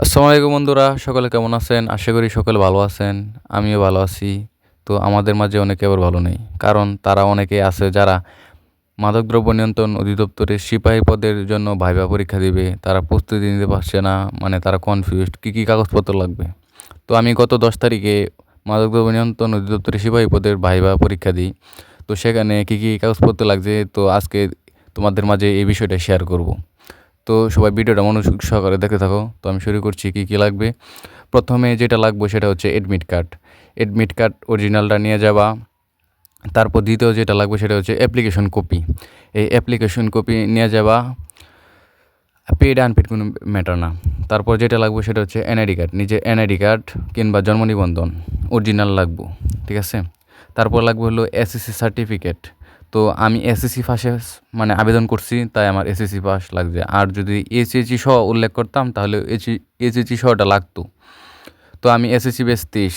আসসালামু আলাইকুম বন্ধুরা, সকলে কেমন আছেন? আশা করি সকলে ভালো আছেন। আমিও ভালো আছি। তো আমাদের মাঝে অনেকে আবার ভালো নেই। কারণ তারা অনেকেই আছে যারা মাদকদ্রব্য নিয়ন্ত্রণ অধিদপ্তরের সিপাহী পদের জন্য ভাইবা পরীক্ষা দিবে। তারা প্রস্তুতি নিতে পারছে না, মানে তারা কনফিউজড কী কাগজপত্র লাগবে। তো আমি গত 10 তারিখে মাদকদ্রব্য নিয়ন্ত্রণ অধিদপ্তরের সিপাহী পদের ভাইবা পরীক্ষা দিই। তো সেখানে কী কাগজপত্র লাগছে, তো আজকে তোমাদের মাঝে এই বিষয়টা শেয়ার করব। তো সবাই ভিডিওটা মনোযোগ সহকারে দেখতে থাকো। তো আমি শুরু করছি কী লাগবে। প্রথমে যেটা লাগবে সেটা হচ্ছে অ্যাডমিট কার্ড। অ্যাডমিট কার্ড অরিজিনালটা নিয়ে যাবা। তারপর দ্বিতীয় যেটা লাগবে সেটা হচ্ছে অ্যাপ্লিকেশন কপি। এই অ্যাপ্লিকেশন কপি নিয়ে যাবা। পেড আনপেড কোনো ম্যাটার না। তারপর যেটা লাগবে সেটা হচ্ছে এনআইডি কার্ড, নিজের এনআইডি কার্ড কিংবা জন্ম নিবন্ধন অরিজিনাল লাগবে, ঠিক আছে। তারপর লাগবে হলো এসএসসি সার্টিফিকেট। তো আমি এসএসসি পাশে মানে আবেদন করছি, তাই আমার এসএসসি পাস লাগছে। আর যদি এইচএসসি সহ উল্লেখ করতাম তাহলে এইচএসসি সহটা লাগতো। তো আমি এসএসসি বেস 23।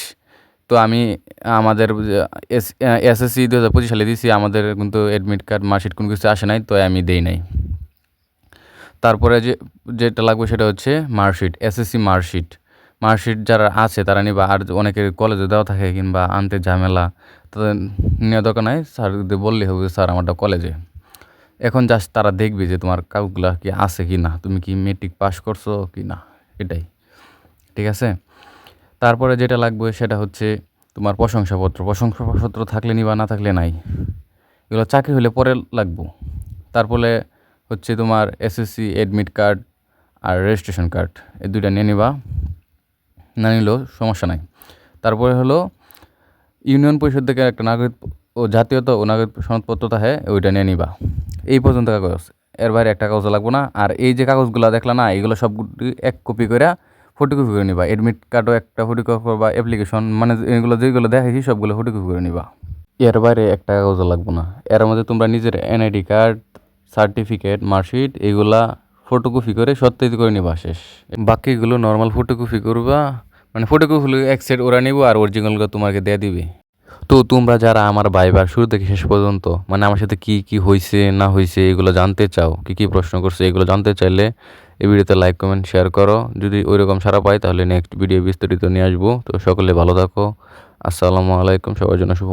তো আমি আমাদের এসএসসি 2025 সালে দিয়েছি। আমাদের কিন্তু অ্যাডমিট কার্ড মার্কশিট কোনো কিছু আসে নাই, তো আমি দেই নাই। তারপরে যেটা লাগবে সেটা হচ্ছে মার্কশিট, এসএসসি মার্কশিট। মার্কশিট যারা আছে তারা নিবা। আর অনেকের কলেজে দেওয়া থাকে কিংবা আনতে ঝামেলা, তাদের নেওয়া দরকার নাই। স্যারদের বললেই হবে স্যার আমারটা কলেজে। এখন জাস্ট তারা দেখবে যে তোমার কাগজগুলা কি আছে কি না, তুমি কি মেট্রিক পাস করছো কি না, এটাই, ঠিক আছে। তারপরে যেটা লাগবে সেটা হচ্ছে তোমার প্রশংসাপত্র থাকলে নিবা, না থাকলে নাই। এগুলো চাকরি হলে পরে লাগবো। তারপরে হচ্ছে তোমার এসএসসি অ্যাডমিট কার্ড আর রেজিস্ট্রেশন কার্ড, এই দুইটা নিয়ে নিবা, না নিলেও সমস্যা নাই। তারপরে হলো ইউনিয়ন পরিষদ থেকে একটা নাগরিক ও জাতীয়তা ও নাগরিক সনদপত্র থাকে, ওইটা নিয়ে নিবা। এই পর্যন্ত কাগজ, এর বাইরে একটা কাগজ লাগবো না। আর এই যে কাগজগুলো দেখলা না, এগুলো সবগুলি এক কপি করে ফটোকপি করে নিবা। অ্যাডমিট কার্ডও একটা ফটোকপি করবা, অ্যাপ্লিকেশন মানে এগুলো যেগুলো দেখাইছি সবগুলো ফটোকপি করে নিবা। এর বাইরে একটা কাগজ লাগবো না। এর মধ্যে তোমরা নিজের এনআইডি কার্ড, সার্টিফিকেট, মার্কশিট এগুলা ফটোকপি করে সত্যায়িত করে নিবা, শেষ। বাকিগুলো নর্মাল ফটোকপি করবা, মানে ফটোকপিগুলো এক সেট ওরা নিব আর অরিজিনালগুলো তোমাকে দিয়ে দিবে। তো তোমরা যারা আমার ভাইবার শুরু থেকে শেষ পর্যন্ত মানে আমার সাথে কি হয়েছে না হয়েছে এগুলো জানতে চাও, কি প্রশ্ন করছে এগুলো জানতে চাইলে এই ভিডিওতে লাইক কমেন্ট শেয়ার করো। যদি ওইরকম সারা পাই তাহলে নেক্সট ভিডিও বিস্তারিত নিয়ে আসবো। তো সকলে ভালো থাকো। আসসালামু আলাইকুম, সবার জন্য শুভ।